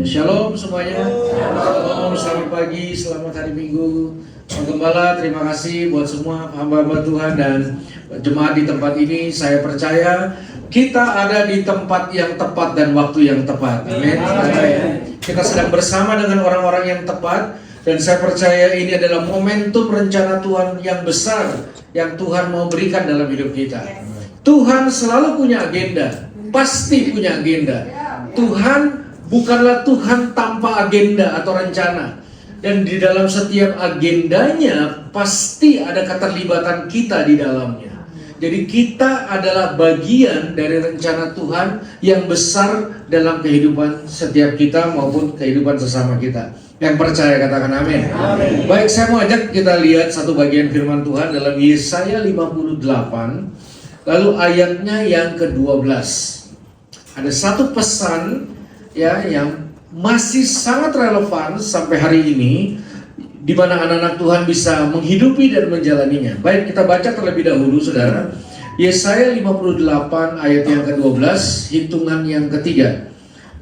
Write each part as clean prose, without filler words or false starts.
Shalom semuanya. Shalom, selamat pagi, selamat hari Minggu. Pak Gembala, terima kasih buat semua hamba-hamba Tuhan dan jemaat di tempat ini. Saya percaya kita ada di tempat yang tepat dan waktu yang tepat. Amin. Kita sedang bersama dengan orang-orang yang tepat dan saya percaya ini adalah momentum rencana Tuhan yang besar yang Tuhan mau berikan dalam hidup kita. Tuhan selalu punya agenda, pasti punya agenda. Tuhan bukanlah Tuhan tanpa agenda atau rencana. Dan di dalam setiap agendanya pasti ada keterlibatan kita di dalamnya. Jadi kita adalah bagian dari rencana Tuhan yang besar dalam kehidupan setiap kita maupun kehidupan sesama kita. Yang percaya katakan amin. Amin. Baik, saya mau ajak kita lihat satu bagian firman Tuhan dalam Yesaya 58 lalu ayatnya yang ke-12. Ada satu pesan ya yang masih sangat relevan sampai hari ini, di mana anak-anak Tuhan bisa menghidupi dan menjalaninya. Baik, kita baca terlebih dahulu saudara. Yesaya 58 ayat yang ke-12, hitungan yang ketiga.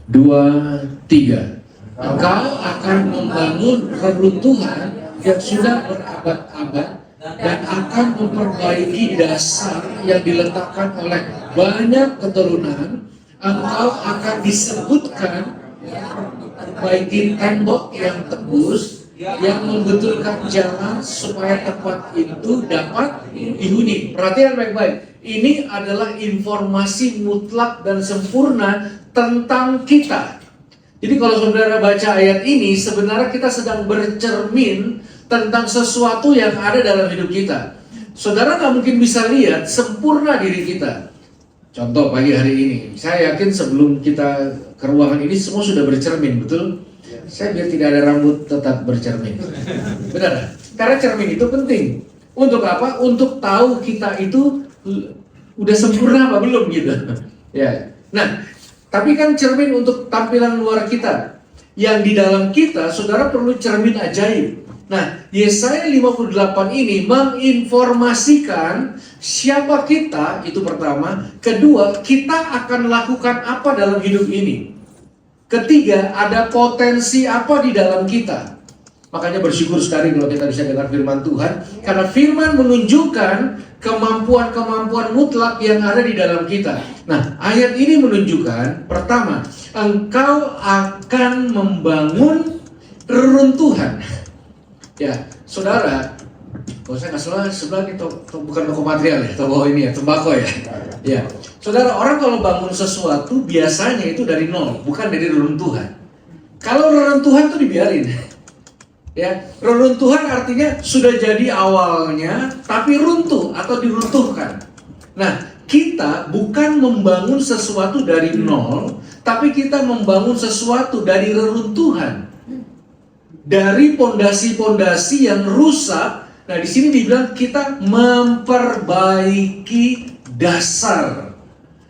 2, 3. Engkau akan membangun reruntuhan yang sudah berabad-abad dan akan memperbaiki dasar yang diletakkan oleh banyak keturunan. Engkau akan disebutkan memperbaiki tembok yang tebus, yang membetulkan jalan supaya tempat itu dapat dihuni. Perhatian baik-baik. Ini adalah informasi mutlak dan sempurna tentang kita. Jadi kalau saudara baca ayat ini, sebenarnya kita sedang bercermin tentang sesuatu yang ada dalam hidup kita. Saudara nggak mungkin bisa lihat sempurna diri kita. Contoh pagi hari ini, saya yakin sebelum kita ke ruangan ini semua sudah bercermin, betul? Saya biar tidak ada rambut tetap bercermin. Benar? Karena cermin itu penting. Untuk apa? Untuk tahu kita itu udah sempurna apa belum gitu. Ya. Nah, tapi kan cermin untuk tampilan luar kita. Yang di dalam kita, saudara perlu cermin ajaib. Nah, Yesaya 58 ini menginformasikan siapa kita, itu pertama. Kedua, kita akan lakukan apa dalam hidup ini. Ketiga, ada potensi apa di dalam kita. Makanya bersyukur sekali kalau kita bisa dengar firman Tuhan, karena firman menunjukkan kemampuan-kemampuan mutlak yang ada di dalam kita. Nah, ayat ini menunjukkan, pertama, engkau akan membangun reruntuhan. Ya, saudara, kalau saya nggak salah sebelah ini bukan toko material ya, toko ini ya, tembakau ya. Ya, saudara, orang kalau bangun sesuatu biasanya itu dari nol, bukan dari reruntuhan. Kalau reruntuhan itu dibiarin. Ya, reruntuhan artinya sudah jadi awalnya, tapi runtuh atau diruntuhkan. Nah, kita bukan membangun sesuatu dari nol, tapi kita membangun sesuatu dari reruntuhan. Dari pondasi-pondasi yang rusak. Nah, di sini dibilang kita memperbaiki dasar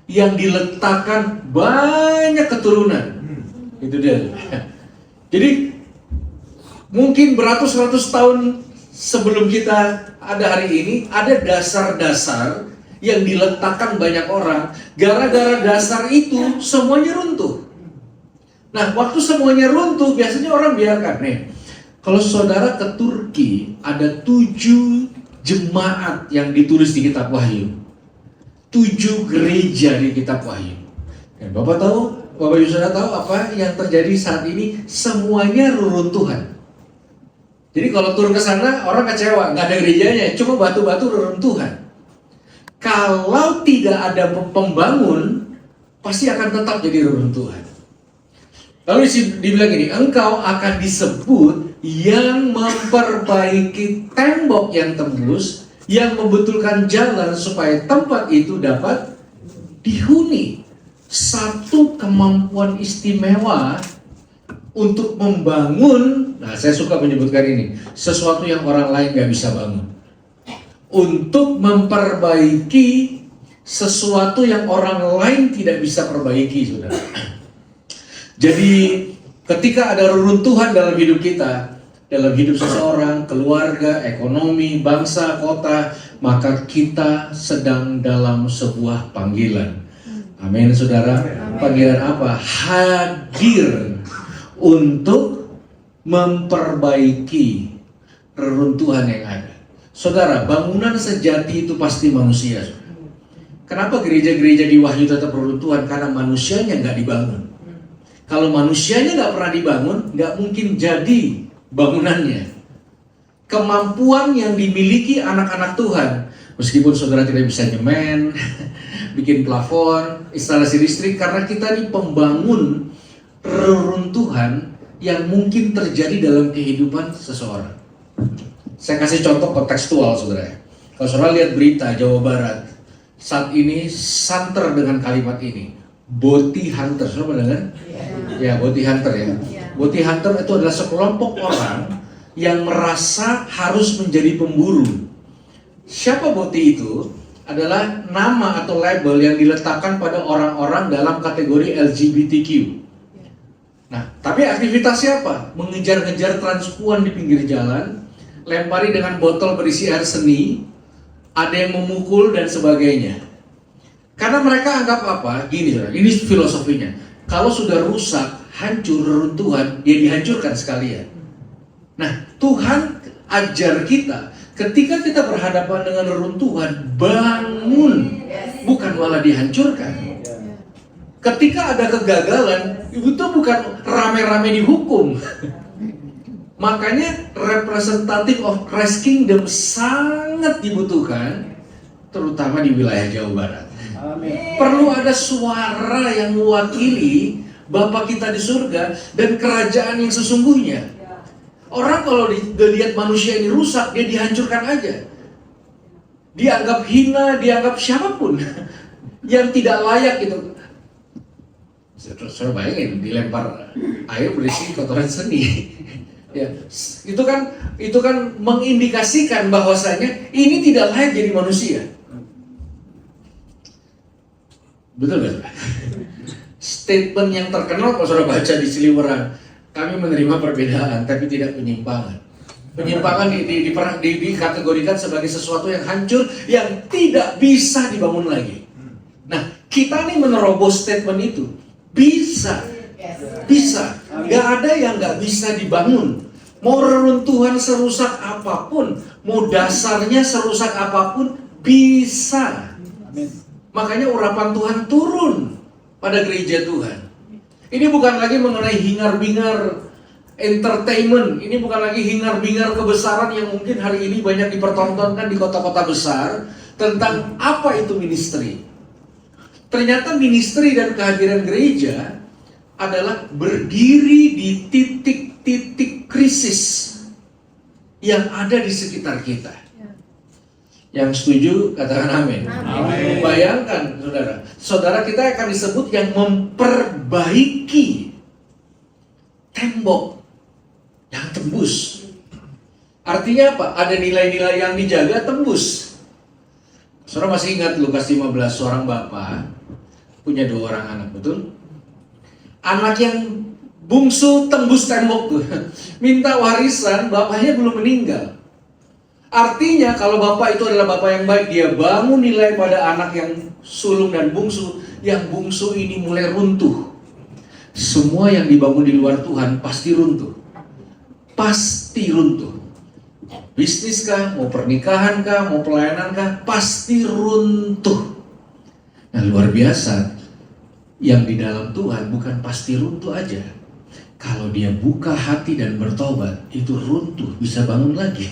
yang diletakkan banyak keturunan. Itu dia. Jadi mungkin beratus-ratus tahun sebelum kita ada hari ini, ada dasar-dasar yang diletakkan banyak orang. Gara-gara dasar itu semuanya runtuh. Nah, waktu semuanya runtuh, biasanya orang biarkan. Nih, kalau saudara ke Turki, ada 7 jemaat yang ditulis di kitab Wahyu. 7 gereja di kitab Wahyu. Dan Bapak Ibu saudara tahu apa yang terjadi saat ini? Semuanya reruntuhan. Jadi kalau turun ke sana, orang kecewa, nggak ada gerejanya, cuma batu-batu reruntuhan. Kalau tidak ada pembangun, pasti akan tetap jadi reruntuhan. Lalu dibilang gini, engkau akan disebut yang memperbaiki tembok yang tembus, yang membetulkan jalan supaya tempat itu dapat dihuni. Satu kemampuan istimewa untuk membangun, nah saya suka menyebutkan ini, sesuatu yang orang lain gak bisa bangun. Untuk memperbaiki sesuatu yang orang lain tidak bisa perbaiki, saudara. Jadi ketika ada reruntuhan dalam hidup kita, dalam hidup seseorang, keluarga, ekonomi, bangsa, kota, maka kita sedang dalam sebuah panggilan. Amin, saudara. Panggilan apa? Hadir untuk memperbaiki reruntuhan yang ada. Saudara, bangunan sejati itu pasti manusia. Kenapa gereja-gereja di Wahyu tetap reruntuhan? Karena manusianya nggak dibangun. Kalau manusianya nggak pernah dibangun, nggak mungkin jadi bangunannya. Kemampuan yang dimiliki anak-anak Tuhan, meskipun saudara tidak bisa nyemen, bikin plafon, instalasi listrik, karena kita ini pembangun reruntuhan yang mungkin terjadi dalam kehidupan seseorang. Saya kasih contoh kontekstual, saudara. Kalau saudara lihat berita Jawa Barat, saat ini santer dengan kalimat ini, bounty hunter, saudara mendengar? Ya, bounty hunter ya. Bounty hunter itu adalah sekelompok orang yang merasa harus menjadi pemburu. Siapa bounty itu? Adalah nama atau label yang diletakkan pada orang-orang dalam kategori LGBTQ. Nah, tapi aktivitasnya apa? Mengejar-ngejar transpuan di pinggir jalan, lempari dengan botol berisi air seni, ada yang memukul dan sebagainya. Karena mereka anggap apa? Gini, saudara, ini filosofinya. Kalau sudah rusak, hancur, reruntuhan, ya dihancurkan sekalian. Nah, Tuhan ajar kita, ketika kita berhadapan dengan reruntuhan, bangun, bukan malah dihancurkan. Ketika ada kegagalan, itu bukan rame-rame dihukum. Makanya representative of Christ Kingdom sangat dibutuhkan, terutama di wilayah Jawa Barat. Amin. Perlu ada suara yang mewakili Bapa kita di surga dan kerajaan yang sesungguhnya. Orang kalau dilihat manusia ini rusak, dia dihancurkan aja. Dianggap hina, dianggap siapapun yang tidak layak gitu. Saya bayangin dilempar air berisi kotoran seni. Ya, itu kan mengindikasikan bahwasanya ini tidak layak jadi manusia. Betul nggak? Statement yang terkenal kalau saudara baca di Siliweran, kami menerima perbedaan tapi tidak penyimpangan. Penyimpangan dikategorikan sebagai sesuatu yang hancur yang tidak bisa dibangun lagi. Nah, kita nih menerobos statement itu. Bisa. Gak ada yang gak bisa dibangun. Mau reruntuhan serusak apapun, mau dasarnya serusak apapun, bisa. Makanya urapan Tuhan turun pada gereja Tuhan. Ini bukan lagi mengenai hingar-bingar entertainment. Ini bukan lagi hingar-bingar kebesaran yang mungkin hari ini banyak dipertontonkan di kota-kota besar. Tentang apa itu ministry. Ternyata ministry dan kehadiran gereja adalah berdiri di titik-titik krisis yang ada di sekitar kita. Yang setuju katakan amin. Amin. Bayangkan saudara kita akan disebut yang memperbaiki tembok yang tembus. Artinya apa? Ada nilai-nilai yang dijaga tembus. Saudara masih ingat Lukas 15, seorang bapak punya 2 orang anak, betul? Anak yang bungsu tembus tembok tuh, minta warisan, bapaknya belum meninggal. Artinya kalau bapak itu adalah bapak yang baik, dia bangun nilai pada anak yang sulung dan bungsu. Yang bungsu ini mulai runtuh. Semua yang dibangun di luar Tuhan pasti runtuh. Pasti runtuh. Bisnis kah, mau pernikahan kah, mau pelayanan kah, pasti runtuh. Nah, luar biasa. Yang di dalam Tuhan bukan pasti runtuh aja. Kalau dia buka hati dan bertobat, itu runtuh, bisa bangun lagi.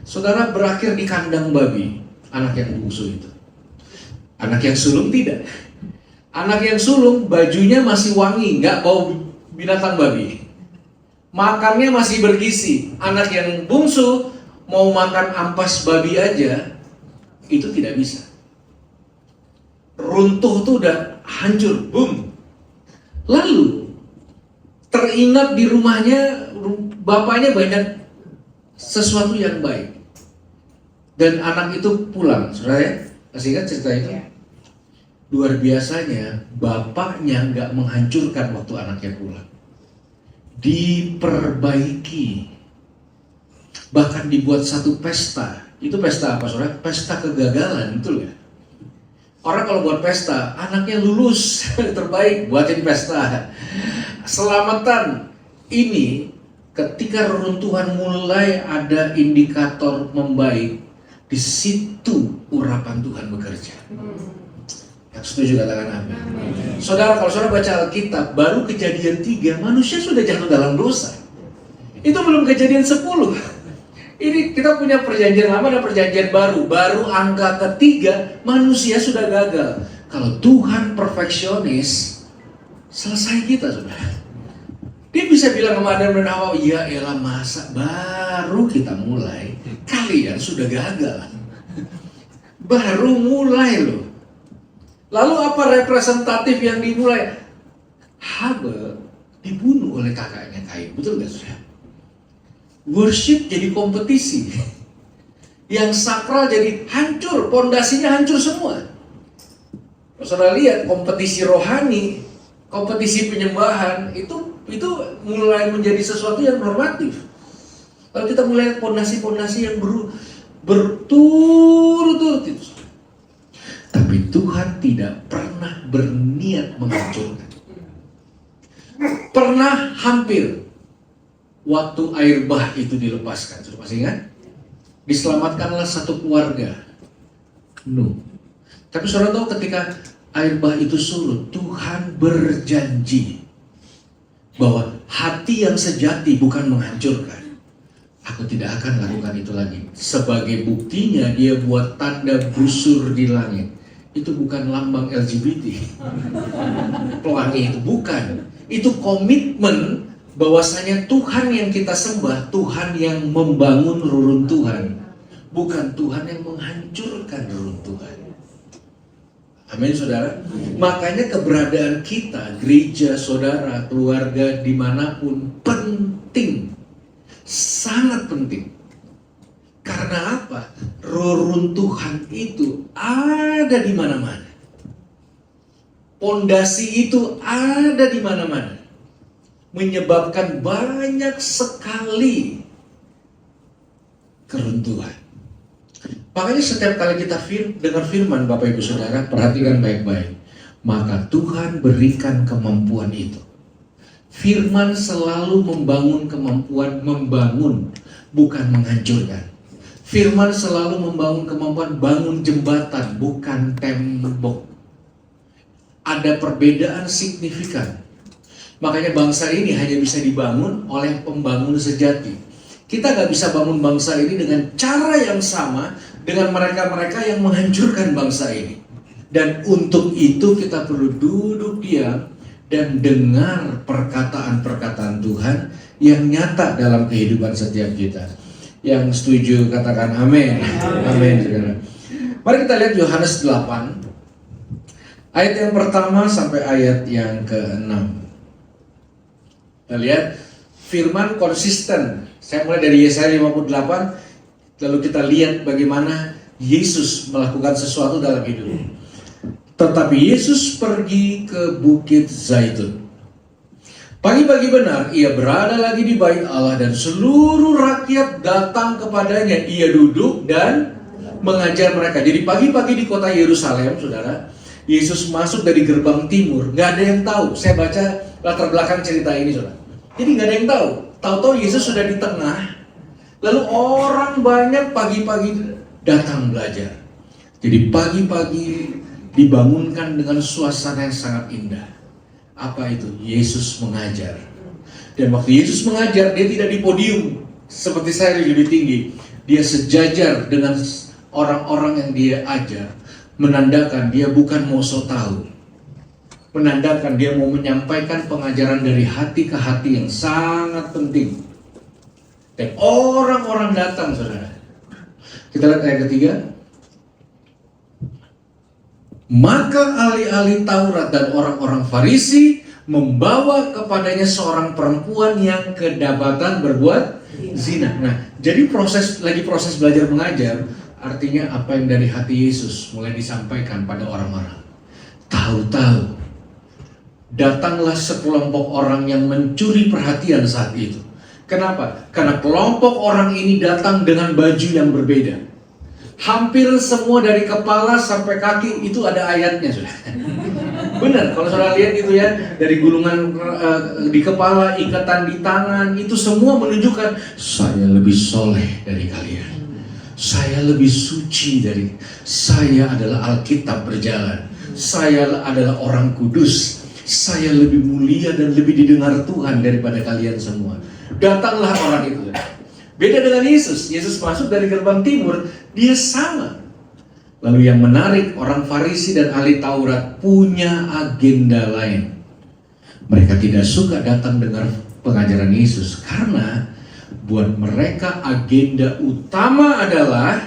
Saudara berakhir di kandang babi, anak yang bungsu itu. Anak yang sulung tidak. Anak yang sulung bajunya masih wangi, nggak bau binatang babi. Makannya masih bergizi. Anak yang bungsu mau makan ampas babi aja, itu tidak bisa. Runtuh tuh udah hancur, boom. Lalu teringat di rumahnya, bapaknya banyak sesuatu yang baik. Dan anak itu pulang, saudara ya, masih ingat cerita itu? Luar biasanya, bapaknya nggak menghancurkan waktu anaknya pulang. Diperbaiki. Bahkan dibuat satu pesta. Itu pesta apa, saudara? Pesta kegagalan, betul ya? Orang kalau buat pesta, anaknya lulus terbaik, buatin pesta. keselamatan ini ketika reruntuhan mulai ada indikator membaik, di situ urapan Tuhan bekerja. Yang setuju katakan amin. Saudara, kalau saudara baca Alkitab, baru kejadian 3 manusia sudah jatuh dalam dosa. Itu belum kejadian 10. Ini kita punya perjanjian lama dan perjanjian baru. Baru angka ketiga manusia sudah gagal. Kalau Tuhan perfeksionis, selesai kita saudara. Dia bisa bilang sama Adam dan Hawa, ya elah masa baru kita mulai, kalian sudah gagal. Baru mulai loh. Lalu apa representatif yang dimulai? Habel dibunuh oleh kakaknya Kain, betul gak saudara? Worship jadi kompetisi. Yang sakral jadi hancur, pondasinya hancur semua. Saudara lihat kompetisi rohani, kompetisi penyembahan itu mulai menjadi sesuatu yang normatif. Kalau kita mulai pondasi-pondasi yang berturut-turut itu. Tapi Tuhan tidak pernah berniat menghancurkan. Pernah hampir waktu air bah itu dilepaskan, sudah masih ingat? Diselamatkanlah satu keluarga, Nuh. Tapi saudara tahu ketika air bah itu surut, Tuhan berjanji bahwa hati yang sejati bukan menghancurkan. Aku tidak akan lakukan itu lagi. Sebagai buktinya dia buat tanda busur di langit. Itu bukan lambang LGBT. Pelangi itu bukan. Itu komitmen bahwasanya Tuhan yang kita sembah, Tuhan yang membangun reruntuhan, bukan Tuhan yang menghancurkan reruntuhan. Amin saudara. Makanya keberadaan kita, gereja, saudara, keluarga, dimanapun penting, sangat penting. Karena apa? Reruntuhan itu ada di mana-mana. Pondasi itu ada di mana-mana. Menyebabkan banyak sekali keruntuhan. Makanya setiap kali kita dengar firman Bapak Ibu Saudara, perhatikan baik-baik. Maka Tuhan berikan kemampuan itu. Firman selalu membangun kemampuan membangun, bukan menghancurkan. Firman selalu membangun kemampuan bangun jembatan, bukan tembok. Ada perbedaan signifikan. Makanya bangsa ini hanya bisa dibangun oleh pembangun sejati. Kita gak bisa bangun bangsa ini dengan cara yang sama dengan mereka-mereka yang menghancurkan bangsa ini. Dan untuk itu kita perlu duduk diam dan dengar perkataan-perkataan Tuhan yang nyata dalam kehidupan setiap kita. Yang setuju katakan amin. Amin. Mari kita lihat Yohanes 8 ayat yang pertama sampai ayat yang ke-6. Kita lihat firman konsisten. Saya mulai dari Yesaya 58, lalu kita lihat bagaimana Yesus melakukan sesuatu dalam hidup. Tetapi Yesus pergi ke Bukit Zaitun. Pagi-pagi benar, ia berada lagi di bait Allah dan seluruh rakyat datang kepadanya. Ia duduk dan mengajar mereka. Jadi pagi-pagi di kota Yerusalem, saudara, Yesus masuk dari gerbang timur. Gak ada yang tahu. Saya baca latar belakang cerita ini, saudara. Jadi gak ada yang tahu. Tahu-tahu Yesus sudah di tengah. Lalu orang banyak pagi-pagi datang belajar. Jadi pagi-pagi dibangunkan dengan suasana yang sangat indah. Apa itu? Yesus mengajar. Dan waktu Yesus mengajar, dia tidak di podium seperti saya lebih tinggi. Dia sejajar dengan orang-orang yang dia ajar. Menandakan dia bukan mau so tahu. Menandakan dia mau menyampaikan pengajaran dari hati ke hati yang sangat penting. Dan orang-orang datang, saudara. Kita lihat ayat ketiga. Maka ahli-ahli Taurat dan orang-orang Farisi membawa kepadanya seorang perempuan yang kedapatan berbuat zina. Nah, jadi proses belajar mengajar, artinya apa yang dari hati Yesus mulai disampaikan pada orang-orang. Tahu-tahu datanglah sekelompok orang yang mencuri perhatian saat itu. Kenapa? Karena kelompok orang ini datang dengan baju yang berbeda. Hampir semua dari kepala sampai kaki itu ada ayatnya, sudah. Benar, kalau saudara lihat itu ya, dari gulungan di kepala, ikatan di tangan, itu semua menunjukkan saya lebih soleh dari kalian. Saya lebih suci dari, saya adalah Alkitab berjalan. Saya adalah orang kudus. Saya lebih mulia dan lebih didengar Tuhan daripada kalian semua. Datanglah orang itu. Beda dengan Yesus. Yesus masuk dari gerbang timur, dia sama. Lalu yang menarik, orang Farisi dan ahli Taurat punya agenda lain. Mereka tidak suka datang dengar pengajaran Yesus karena buat mereka agenda utama adalah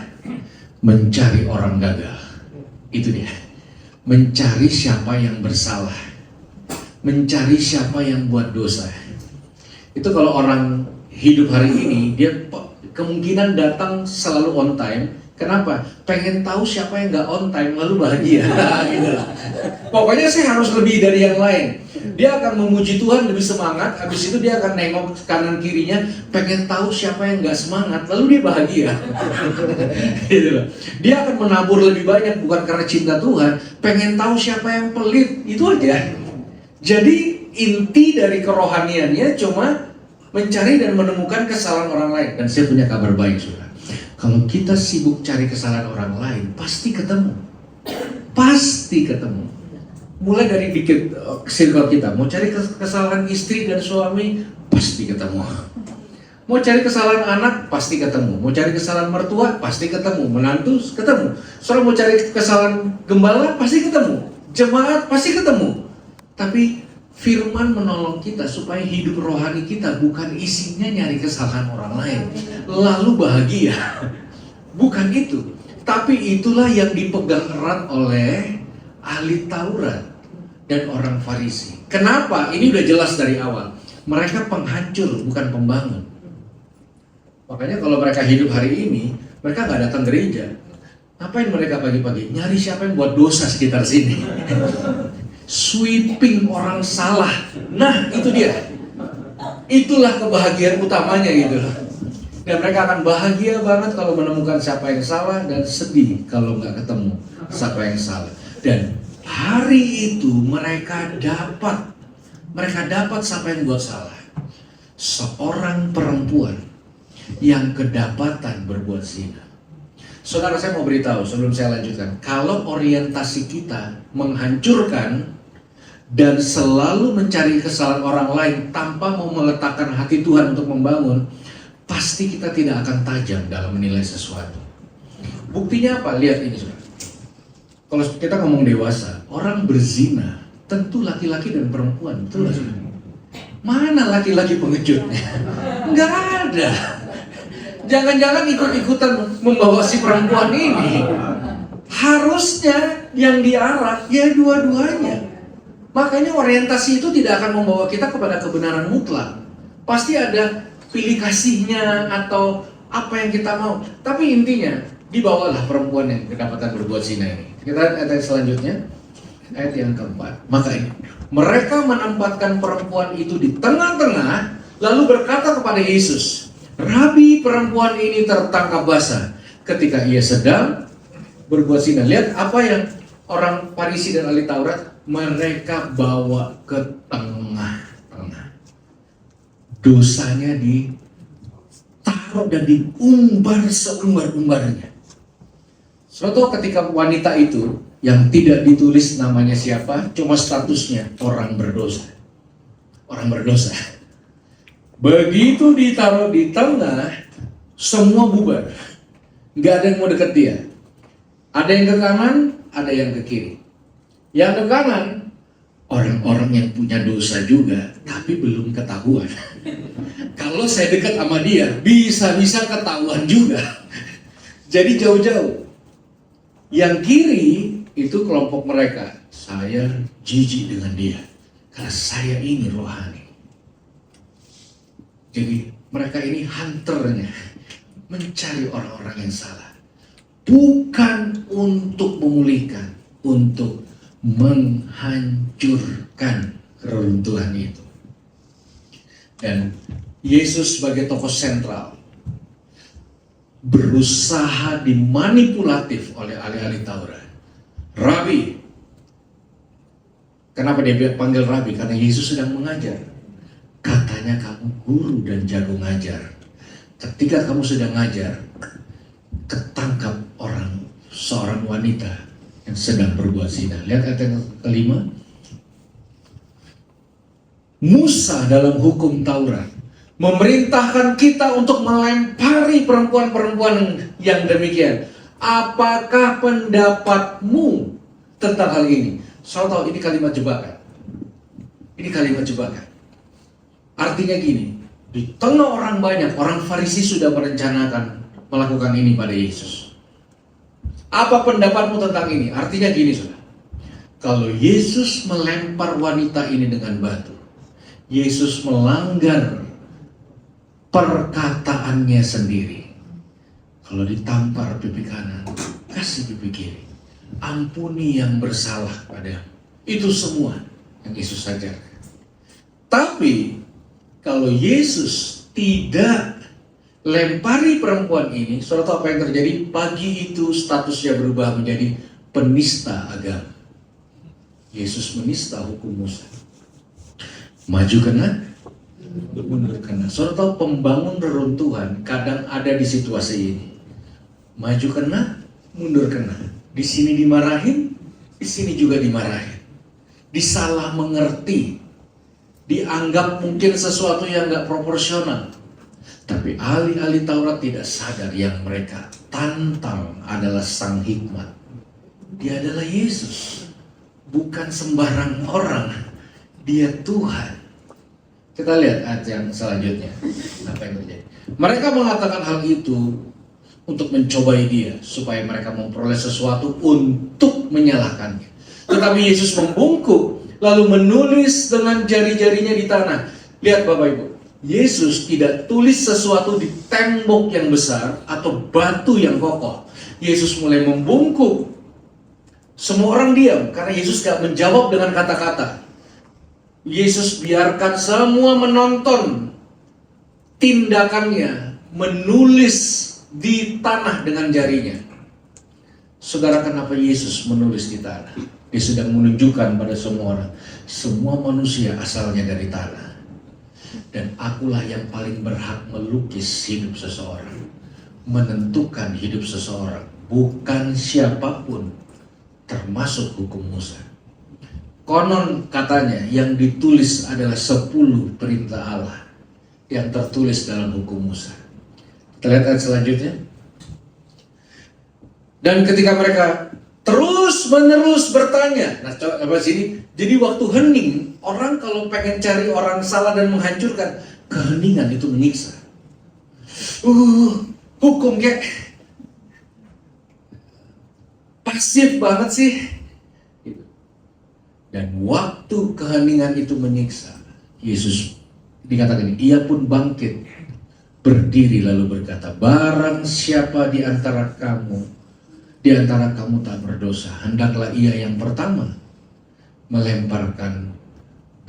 mencari orang gagal. Itu dia. Mencari siapa yang bersalah. Mencari siapa yang buat dosa. Itu kalau orang hidup hari ini, dia kemungkinan datang selalu on time. Kenapa? Pengen tahu siapa yang nggak on time lalu bahagia. Gitu. Pokoknya saya harus lebih dari yang lain. Dia akan memuji Tuhan lebih semangat. Habis itu dia akan nengok kanan kirinya, pengen tahu siapa yang nggak semangat lalu dia bahagia. Gitu. Dia akan menabur lebih banyak bukan karena cinta Tuhan, pengen tahu siapa yang pelit. Itu aja. Jadi inti dari kerohaniannya cuma mencari dan menemukan kesalahan orang lain. Dan saya punya kabar baik, saudara. Kalau kita sibuk cari kesalahan orang lain, pasti ketemu. Pasti ketemu. Mulai dari dikit circle kita, mau cari kesalahan istri dan suami, pasti ketemu. Mau cari kesalahan anak, pasti ketemu. Mau cari kesalahan mertua, pasti ketemu. Menantu, ketemu. Soalnya mau cari kesalahan gembala, pasti ketemu. Jemaat, pasti ketemu. Tapi Firman menolong kita supaya hidup rohani kita bukan isinya nyari kesalahan orang lain lalu bahagia. Bukan itu. Tapi itulah yang dipegang erat oleh ahli Taurat dan orang Farisi. Kenapa? Ini udah jelas dari awal. Mereka penghancur, bukan pembangun. Makanya kalau mereka hidup hari ini, mereka nggak datang gereja. Ngapain mereka pagi-pagi? Nyari siapa yang buat dosa sekitar sini. Sweeping orang salah. Nah, itu dia. Itulah kebahagiaan utamanya gitu. Dan mereka akan bahagia banget kalau menemukan siapa yang salah dan sedih kalau nggak ketemu siapa yang salah. Dan hari itu mereka dapat siapa yang buat salah. Seorang perempuan yang kedapatan berbuat zina. Saudara, saya mau beritahu sebelum saya lanjutkan. Kalau orientasi kita menghancurkan dan selalu mencari kesalahan orang lain tanpa mau meletakkan hati Tuhan untuk membangun, pasti kita tidak akan tajam dalam menilai sesuatu. Buktinya apa? Lihat ini, saudara. Kalau kita ngomong dewasa, orang berzina tentu laki-laki dan perempuan, betul nggak, saudara? Mana laki-laki pengejutnya? Nggak ada. Jangan-jangan ikut-ikutan membawa si perempuan ini. Harusnya yang diarah ya dua-duanya. Makanya orientasi itu tidak akan membawa kita kepada kebenaran mutlak. Pasti ada pilih kasihnya atau apa yang kita mau. Tapi intinya, dibawalah perempuan yang kedapatan berbuat zina ini. Kita lihat ayat selanjutnya, ayat yang keempat. Maka ini, mereka menempatkan perempuan itu di tengah-tengah, lalu berkata kepada Yesus, Rabi, perempuan ini tertangkap basah ketika ia sedang berbuat zina. Lihat apa yang orang Farisi dan ahli Taurat mereka bawa ke tengah-tengah. Dosanya ditaruh dan diumbar seumbar-umbarnya. Suatu ketika wanita itu yang tidak ditulis namanya siapa, cuma statusnya orang berdosa. Orang berdosa. Begitu ditaruh di tengah, semua bubar. Nggak ada yang mau deket dia. Ada yang ke kanan, ada yang ke kiri. Yang ke kanan, orang-orang yang punya dosa juga, tapi belum ketahuan. Kalau saya dekat sama dia, bisa-bisa ketahuan juga. Jadi jauh-jauh. Yang kiri, itu kelompok mereka. Saya jijik dengan dia, karena saya ini rohani. Jadi mereka ini hunternya, mencari orang-orang yang salah. Bukan untuk memulihkan, untuk menghancurkan keruntuhan itu. Dan Yesus sebagai tokoh sentral berusaha dimanipulatif oleh ahli-ahli Taurat. Rabi, Kenapa dia panggil Rabi? Karena Yesus sedang mengajar. Katanya kamu guru dan jago ngajar. Ketika kamu sedang ngajar, ketangkap seorang wanita yang sedang berbuat zina. Lihat ayat yang kelima. Musa dalam hukum Taurat memerintahkan kita untuk melempari perempuan-perempuan yang demikian. Apakah pendapatmu tentang hal ini? Saudara tahu ini kalimat jebakan. Ini kalimat jebakan. Artinya gini, di tengah orang banyak, orang Farisi sudah merencanakan melakukan ini pada Yesus. Apa pendapatmu tentang ini? Artinya gini, saudara. Kalau Yesus melempar wanita ini dengan batu, Yesus melanggar perkataannya sendiri. Kalau ditampar pipi kanan, kasih pipi kiri. Ampuni yang bersalah padamu. Itu semua yang Yesus ajarkan. Tapi kalau Yesus tidak lempari perempuan ini, saudara tahu apa yang terjadi? Pagi itu statusnya berubah menjadi penista agama. Yesus menista hukum Musa. Maju kena, mundur kena. Saudara tahu pembangun reruntuhan kadang ada di situasi ini. Maju kena, mundur kena. Di sini dimarahin, di sini juga dimarahin. Disalah mengerti, dianggap mungkin sesuatu yang nggak proporsional. Tapi ahli-ahli Taurat tidak sadar yang mereka tantang adalah sang hikmat. Dia adalah Yesus, bukan sembarang orang. Dia Tuhan. Kita lihat ayat yang selanjutnya. Apa yang terjadi? Mereka mengatakan hal itu untuk mencobai dia, supaya mereka memperoleh sesuatu untuk menyalahkannya. Tetapi Yesus membungkuk, lalu menulis dengan jari-jarinya di tanah. Lihat Bapak Ibu, Yesus tidak tulis sesuatu di tembok yang besar atau batu yang kokoh. Yesus mulai membungkuk. Semua orang diam, karena Yesus gak menjawab dengan kata-kata. Yesus biarkan semua menonton tindakannya, menulis di tanah dengan jarinya. Saudara, kenapa Yesus menulis di tanah? Dia sedang menunjukkan pada semua orang, semua manusia asalnya dari tanah. Dan akulah yang paling berhak melukis hidup seseorang, menentukan hidup seseorang, bukan siapapun, termasuk hukum Musa. Konon katanya yang ditulis adalah 10 perintah Allah yang tertulis dalam hukum Musa. Kita lihat ayat selanjutnya. Dan ketika mereka terus-menerus bertanya, nah coba sini. Jadi waktu hening, orang kalau pengen cari orang salah dan menghancurkan, keheningan itu menyiksa. Hukum kayak pasif banget sih. Dan waktu keheningan itu menyiksa, Yesus dikatakan, ia pun bangkit, berdiri lalu berkata, barang siapa di antara kamu tak berdosa, hendaklah ia yang pertama melemparkan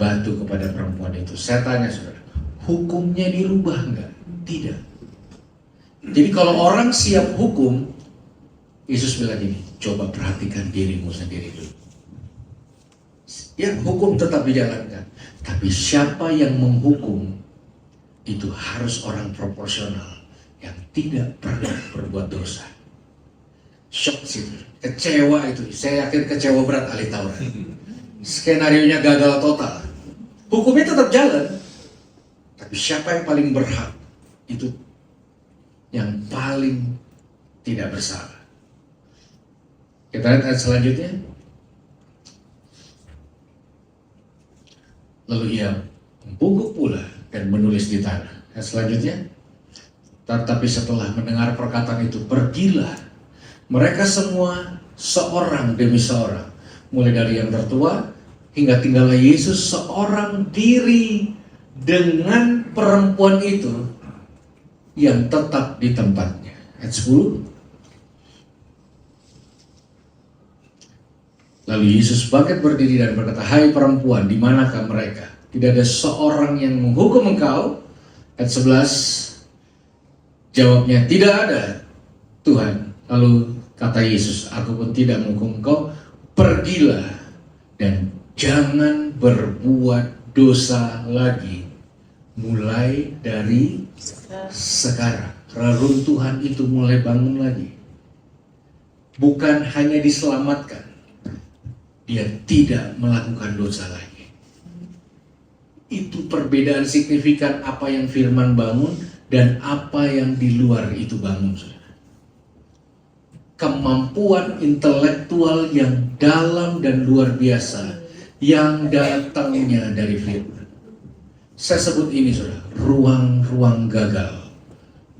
batu kepada perempuan itu. Saya tanya saudara, hukumnya dirubah enggak? Tidak. Jadi kalau orang siap hukum, Yesus bilang ini, coba perhatikan dirimu sendiri dulu. Ya, hukum tetap dijalankan, tapi siapa yang menghukum itu harus orang proporsional yang tidak pernah berbuat dosa. Shock sih, kecewa itu. Saya yakin kecewa berat ahli Taurat. Skenarionya gagal total. Hukumnya tetap jalan, tapi siapa yang paling berhak itu yang paling tidak bersalah. Kita lihat ayat selanjutnya. Lalu ia membungkuk pula dan menulis di tanah. Ayat selanjutnya. Tetapi setelah mendengar perkataan itu, pergilah mereka semua seorang demi seorang, mulai dari yang tertua hingga tinggallah Yesus seorang diri dengan perempuan itu yang tetap di tempatnya. Ayat 10. Lalu Yesus bangkit berdiri dan berkata, hai perempuan, di manakah mereka? Tidak ada seorang yang menghukum engkau? Ayat 11. Jawabnya, tidak ada Tuhan. Lalu kata Yesus, aku pun tidak menghukum engkau, pergilah dan Jangan berbuat dosa lagi, mulai dari sekarang. Reruntuhan itu mulai bangun lagi. Bukan hanya diselamatkan, dia tidak melakukan dosa lagi. Itu perbedaan signifikan apa yang firman bangun dan apa yang di luar itu bangun. Kemampuan intelektual yang dalam dan luar biasa yang datangnya dari firman. Saya sebut ini, saudara, ruang-ruang gagal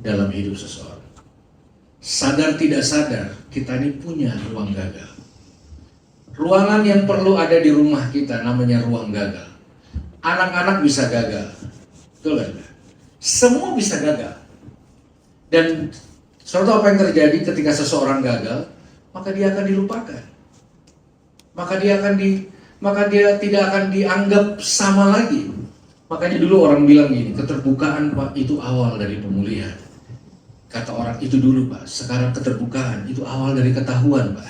dalam hidup seseorang. Sadar tidak sadar, kita ini punya ruang gagal. Ruangan yang perlu ada di rumah kita namanya ruang gagal. Anak-anak bisa gagal, betul kan? Semua bisa gagal. Dan suatu apa yang terjadi ketika seseorang gagal, maka dia akan dilupakan. Maka dia tidak akan dianggap sama lagi. Makanya dulu orang bilang gini, keterbukaan Pak itu awal dari pemulihan. Kata orang itu dulu Pak, sekarang keterbukaan itu awal dari ketahuan Pak.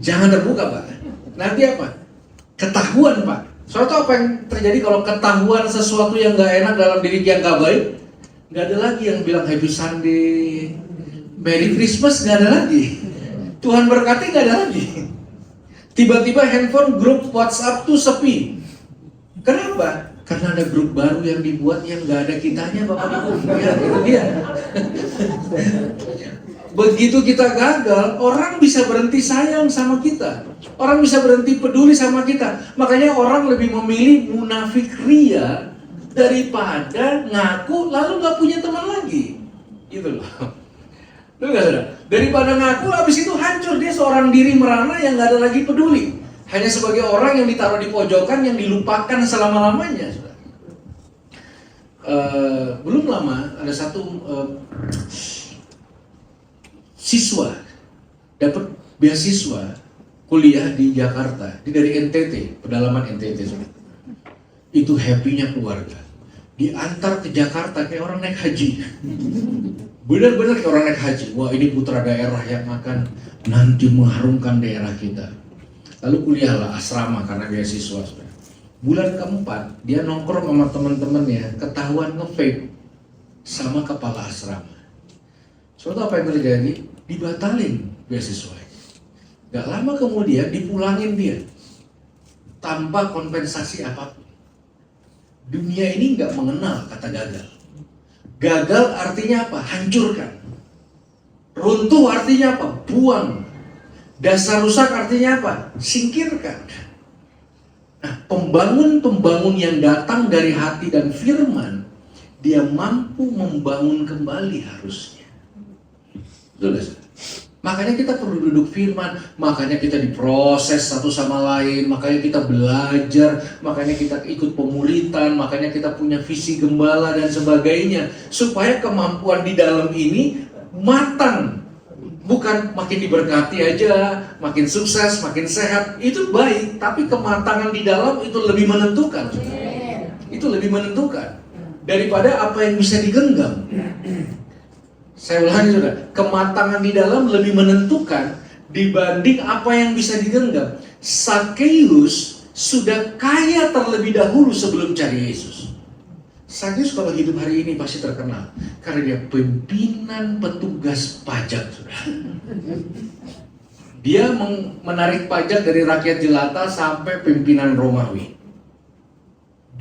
Jangan terbuka Pak. Nanti apa? Ketahuan Pak. Suatu apa yang terjadi kalau ketahuan sesuatu yang gak enak dalam diri yang gak baik? Gak ada lagi yang bilang Happy Sunday, Merry Christmas, gak ada lagi. Tuhan berkati, gak ada lagi. Tiba-tiba handphone grup WhatsApp tuh sepi. Kenapa? Karena ada grup baru yang dibuat yang gak ada kitanya Bapak Ibu. Ya, itu dia. Begitu kita gagal, orang bisa berhenti sayang sama kita. Orang bisa berhenti peduli sama kita. Makanya orang lebih memilih munafik ria daripada ngaku lalu gak punya teman lagi. Gitu loh. Lu gak sadar? Daripada ngaku habis itu hancur, dia seorang diri merana yang gak ada lagi peduli. Hanya sebagai orang yang ditaruh di pojokan, yang dilupakan selama-lamanya. Belum lama ada satu siswa dapat beasiswa kuliah di Jakarta, dari NTT, pedalaman NTT. Itu happy-nya keluarga. Diantar ke Jakarta kayak orang naik haji. Benar-benar kayak orang naik haji. Wah, ini putra daerah yang akan nanti mengharumkan daerah kita. Lalu kuliahlah asrama karena beasiswa. Bulan keempat dia nongkrong sama teman-temannya, ketahuan nge-vape sama kepala asrama. Suatu apa yang terjadi? Dibatalin beasiswa. Gak lama kemudian dipulangin dia tanpa kompensasi apapun. Dunia ini gak mengenal kata gagal. Gagal artinya apa? Hancurkan. Runtuh artinya apa? Buang. Dasar rusak artinya apa? Singkirkan. Nah, pembangun-pembangun yang datang dari hati dan firman, dia mampu membangun kembali harusnya. Betul gak? Makanya kita perlu duduk firman, makanya kita diproses satu sama lain, makanya kita belajar, makanya kita ikut pemulitan, makanya kita punya visi gembala dan sebagainya, supaya kemampuan di dalam ini matang. Bukan makin diberkati aja, makin sukses, makin sehat, itu baik, tapi kematangan di dalam itu lebih menentukan. Itu lebih menentukan daripada apa yang bisa digenggam. Saya ulangi sudah, kematangan di dalam lebih menentukan dibanding apa yang bisa digenggam. Sakeus sudah kaya terlebih dahulu sebelum cari Yesus. Sakeus kalau hidup hari ini pasti terkenal karena dia pimpinan petugas pajak, sudah. Dia menarik pajak dari rakyat jelata sampai pimpinan Romawi.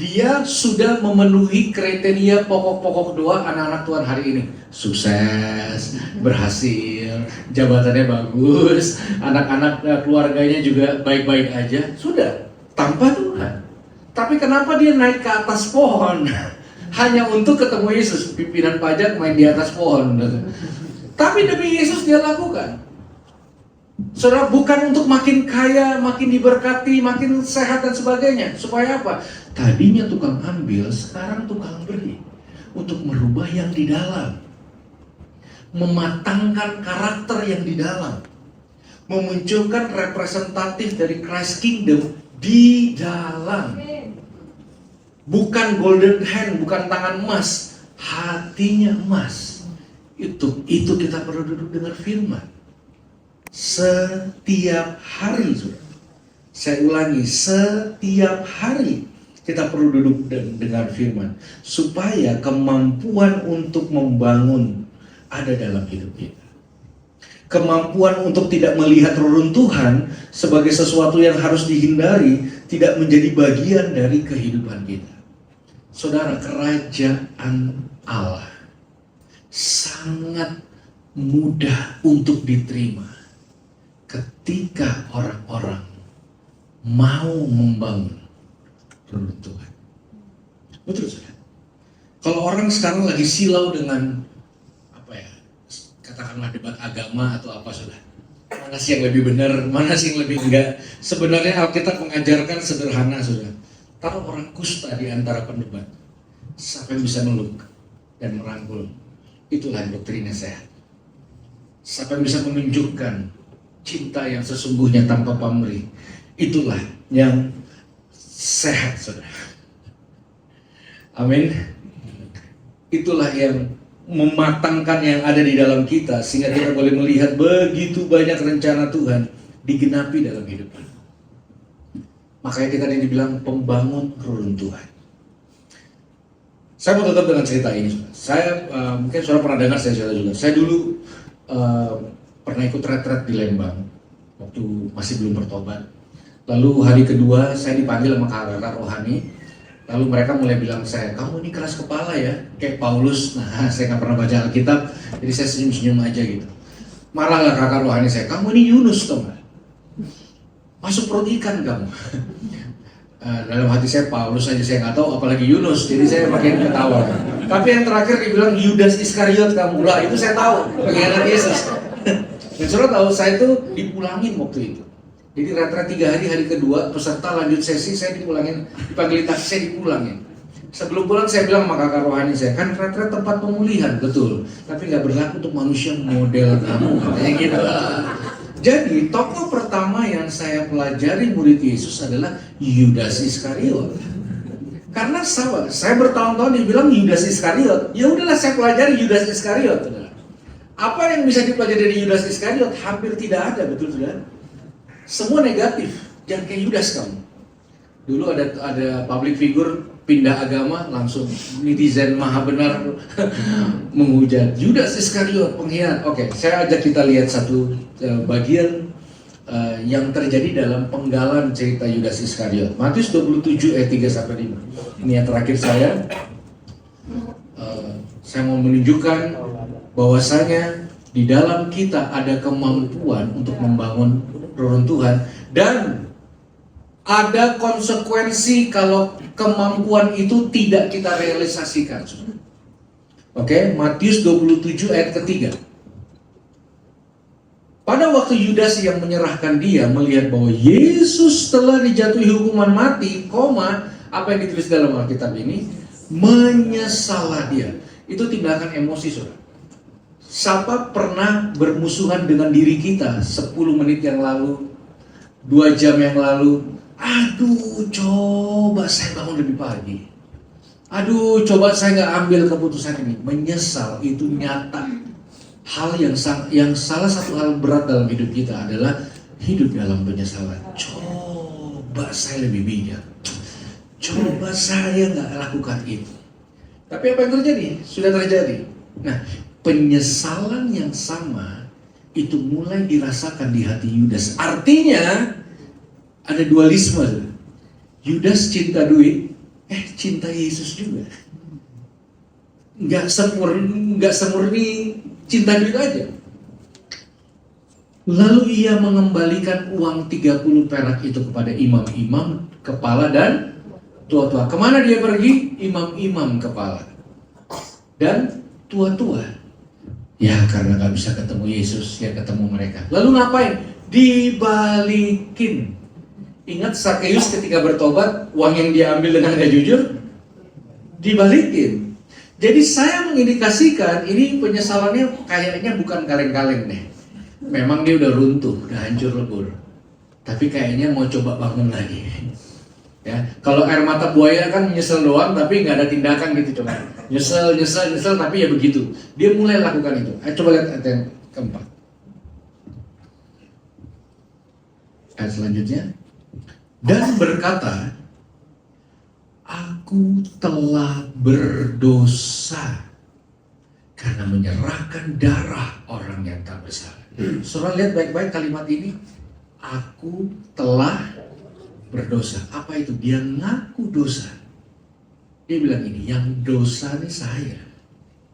Dia sudah memenuhi kriteria pokok-pokok doa anak-anak Tuhan hari ini. Sukses, berhasil, jabatannya bagus, anak-anak keluarganya juga baik-baik aja. Sudah, tanpa Tuhan. Tapi kenapa dia naik ke atas pohon? Hanya untuk ketemu Yesus. Pimpinan pajak main di atas pohon. Tapi demi Yesus dia lakukan. Saudara, bukan untuk makin kaya, makin diberkati, makin sehat dan sebagainya. Supaya apa? Tadinya tukang ambil, sekarang tukang beri. Untuk merubah yang di dalam. Mematangkan karakter yang di dalam. Memunculkan representatif dari Christ Kingdom di dalam. Bukan golden hand, bukan tangan emas, hatinya emas. Itu kita perlu duduk dengar firman. Setiap hari, saudara. Saya ulangi, setiap hari kita perlu duduk dengan firman supaya kemampuan untuk membangun ada dalam hidup kita. Kemampuan untuk tidak melihat reruntuhan sebagai sesuatu yang harus dihindari tidak menjadi bagian dari kehidupan kita. Saudara, kerajaan Allah sangat mudah untuk diterima ketika orang-orang mau membangun reruntuhan. Betul, saudara. Kalau orang sekarang lagi silau dengan katakanlah debat agama atau apa, saudara, mana sih yang lebih benar, mana sih yang lebih enggak, sebenarnya Alkitab mengajarkan sederhana, saudara. Taruh orang kusta di antara pendebat, siapa yang bisa meluk dan merangkul, itulah doktrinnya sehat. Siapa yang bisa menunjukkan cinta yang sesungguhnya tanpa pamrih, itulah yang sehat, saudara. Amin. Itulah yang mematangkan yang ada di dalam kita sehingga kita boleh melihat begitu banyak rencana Tuhan digenapi dalam hidup kita. Makanya kita dibilang pembangun reruntuhan. Saya mau tutup dengan cerita ini. Saya mungkin saudara pernah dengar saya cerita juga. Saya dulu pernah ikut retret di Lembang waktu masih belum bertobat. Lalu hari kedua saya dipanggil sama kakak rohani. Lalu mereka mulai bilang saya, kamu ini keras kepala ya, kayak Paulus. Nah, saya nggak pernah baca Alkitab, jadi saya senyum-senyum aja gitu. Marahlah kakak rohani saya, kamu ini Yunus tau nggak? Masuk perut ikan kamu. Dalam hati saya Paulus aja saya nggak tahu, apalagi Yunus, jadi saya makin ketawa. Tapi yang terakhir dibilang Yudas Iskariot kamu, lah itu saya tahu, pengkhianat Yesus. Dan saudara tahu, saya itu dipulangin waktu itu. Jadi retret 3 hari, hari kedua peserta lanjut sesi saya dipulangin, dipanggil taksi saya dipulangin. Sebelum pulang saya bilang sama kakak rohani saya, kan retret tempat pemulihan, betul, tapi nggak berlaku untuk manusia model kamu, katanya gitu. Jadi tokoh pertama yang saya pelajari murid Yesus adalah Yudas Iskariot. Karena saya bertahun-tahun dibilang Yudas Iskariot, ya udahlah saya pelajari Yudas Iskariot. Apa yang bisa dipelajari dari Yudas Iskariot? Hampir tidak ada, betul tidak? Semua negatif, jangan kayak Yudas kamu. Dulu ada public figure pindah agama, langsung netizen maha benar menghujat Yudas Iskariot pengkhianat. Oke, saya ajak kita lihat satu bagian yang terjadi dalam penggalan cerita Yudas Iskariot. Matius 27 ayat 3-5. Ini yang terakhir saya mau menunjukkan bahwasanya di dalam kita ada kemampuan untuk membangun reruntuhan dan ada konsekuensi kalau kemampuan itu tidak kita realisasikan. Oke, Matius 27 ayat ketiga. Pada waktu Yudas yang menyerahkan dia melihat bahwa Yesus telah dijatuhi hukuman mati, apa yang ditulis dalam Alkitab ini? Menyesallah dia. Itu tindakan emosi, saudara. Siapa pernah bermusuhan dengan diri kita 10 menit yang lalu, 2 jam yang lalu? Aduh, coba saya bangun lebih pagi. Aduh, coba saya nggak ambil keputusan ini. Menyesal itu nyata. Hal yang salah satu hal berat dalam hidup kita adalah hidup dalam penyesalan. Coba saya lebih bijak. Coba saya nggak lakukan itu. Tapi apa yang terjadi? Sudah terjadi. Nah, penyesalan yang sama itu mulai dirasakan di hati Yudas. Artinya ada dualisme. Yudas cinta duit, cinta Yesus juga. Nggak semurni cinta duit aja. Lalu ia mengembalikan uang 30 perak itu kepada imam-imam, kepala dan tua-tua. Kemana dia pergi? Imam-imam kepala dan tua-tua. Ya karena gak bisa ketemu Yesus, ya ketemu mereka. Lalu ngapain? Dibalikin. Ingat Sakeus ketika bertobat, uang yang dia ambil dengan gak jujur, dibalikin. Jadi saya mengindikasikan ini penyesalannya kayaknya bukan kaleng-kaleng deh. Memang dia udah runtuh, udah hancur lebur. Tapi kayaknya mau coba bangun lagi. Ya, kalau air mata buaya kan nyesel doang tapi nggak ada tindakan gitu, coba nyesel tapi ya begitu. Dia mulai lakukan itu. Coba lihat ayat yang keempat. Ayat selanjutnya. dan berkata, aku telah berdosa karena menyerahkan darah orang yang tak bersalah. Saudara lihat baik-baik kalimat ini, aku telah berdosa. Apa itu? Dia ngaku dosa. Dia bilang ini, yang dosa ini saya.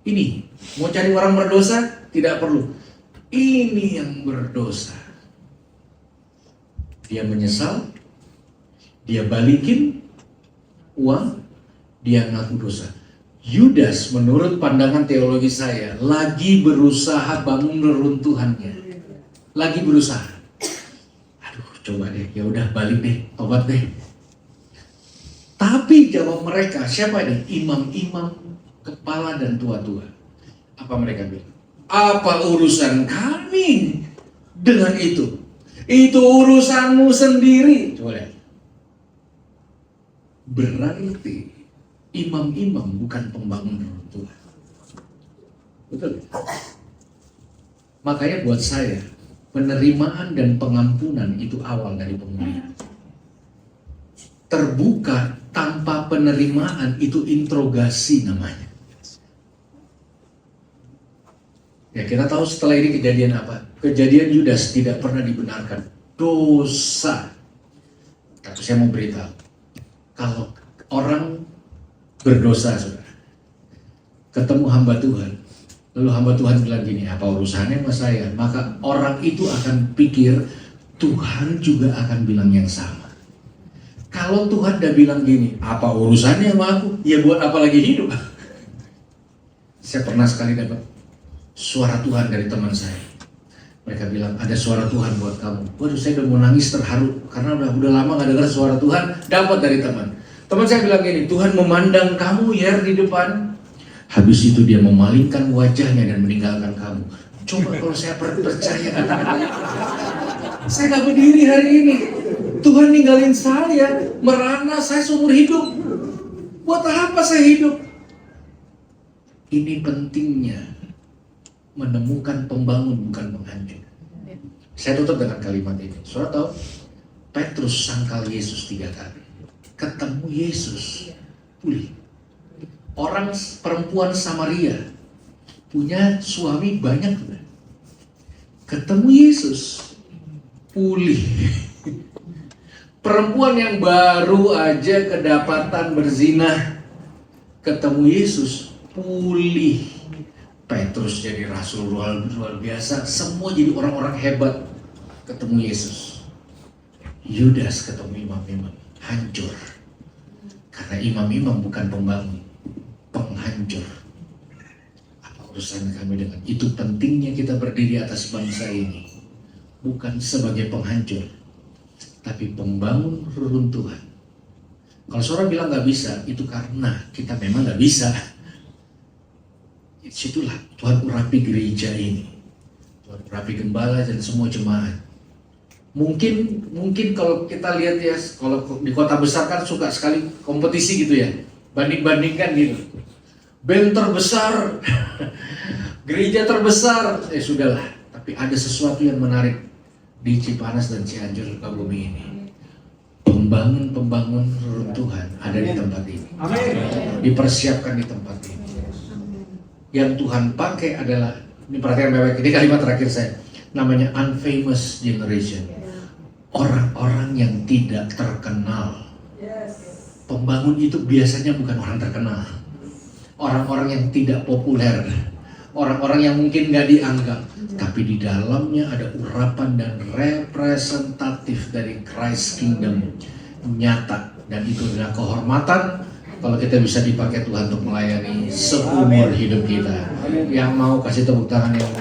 Ini, mau cari orang berdosa? Tidak perlu. Ini yang berdosa. Dia menyesal, dia balikin uang, dia ngaku dosa. Yudas menurut pandangan teologi saya lagi berusaha bangun reruntuhannya. Lagi berusaha. Aduh, coba deh, ya udah balik deh, tobat deh. Tapi jawab mereka, siapa ini? Imam-imam, kepala dan tua-tua. Apa mereka bilang? Apa urusan kami dengan itu? Itu urusanmu sendiri. Coba lihat. Berarti imam-imam bukan pembangun reruntuhan. Betul? Makanya buat saya, penerimaan dan pengampunan itu awal dari pemulihan. Terbuka tanpa penerimaan itu interogasi namanya. Ya, kita tahu setelah ini kejadian apa? Kejadian Yudas tidak pernah dibenarkan. Dosa. Tapi saya mau beritahu, kalau orang berdosa, saudara, ketemu hamba Tuhan, lalu hamba Tuhan bilang gini, apa urusannya sama saya? Maka orang itu akan pikir Tuhan juga akan bilang yang sama. Kalau Tuhan udah bilang gini, apa urusannya sama aku? Ya buat apa lagi hidup? Saya pernah sekali dapat suara Tuhan dari teman saya. Mereka bilang, ada suara Tuhan buat kamu. Waduh, saya udah mau nangis terharu karena udah lama gak dengar suara Tuhan. Dapat dari teman. Teman saya bilang gini, Tuhan memandang kamu ya di depan. Habis itu dia memalingkan wajahnya dan meninggalkan kamu. Coba kalau saya percaya, saya gak berdiri hari ini. Tuhan ninggalin saya, merana saya seumur hidup. Buat apa saya hidup? Ini pentingnya menemukan pembangun bukan penghancur. Saya tutup dengan kalimat ini. Saudara tahu, Petrus sangkal Yesus 3 kali. Ketemu Yesus, pulih. Orang perempuan Samaria punya suami banyak, ketemu Yesus, pulih. Perempuan yang baru aja kedapatan berzina, ketemu Yesus, pulih. Petrus jadi rasul luar biasa, semua jadi orang-orang hebat, ketemu Yesus. Yudas ketemu imam-imam, hancur. Karena imam-imam bukan pembangun, penghancur. Apa urusan kami dengan itu? Pentingnya kita berdiri atas bangsa ini, bukan sebagai penghancur, tapi pembangun reruntuhan. Kalau seorang bilang gak bisa, itu karena kita memang gak bisa. Situlah Tuhan urapi gereja ini, Tuhan urapi gembala dan semua jemaat. Mungkin kalau kita lihat ya, kalau di kota besar kan suka sekali kompetisi gitu ya, banding-bandingkan gitu. Band terbesar, gereja terbesar, sudahlah. Tapi ada sesuatu yang menarik di Cipanas dan Cianjur, Sukabumi ini. Pembangun reruntuhan ada di tempat ini. Dipersiapkan di tempat ini. Yang Tuhan pakai adalah, ini perhatikan baik-baik, ini kalimat terakhir saya, namanya unfamous generation. Orang-orang yang tidak terkenal. Pembangun itu biasanya bukan orang terkenal. Orang-orang yang tidak populer. Orang-orang yang mungkin gak dianggap. Tapi di dalamnya ada urapan dan representatif dari Christ Kingdom nyata. Dan itu adalah kehormatan kalau kita bisa dipakai Tuhan untuk melayani seumur hidup kita. Yang mau kasih tepuk tangan yang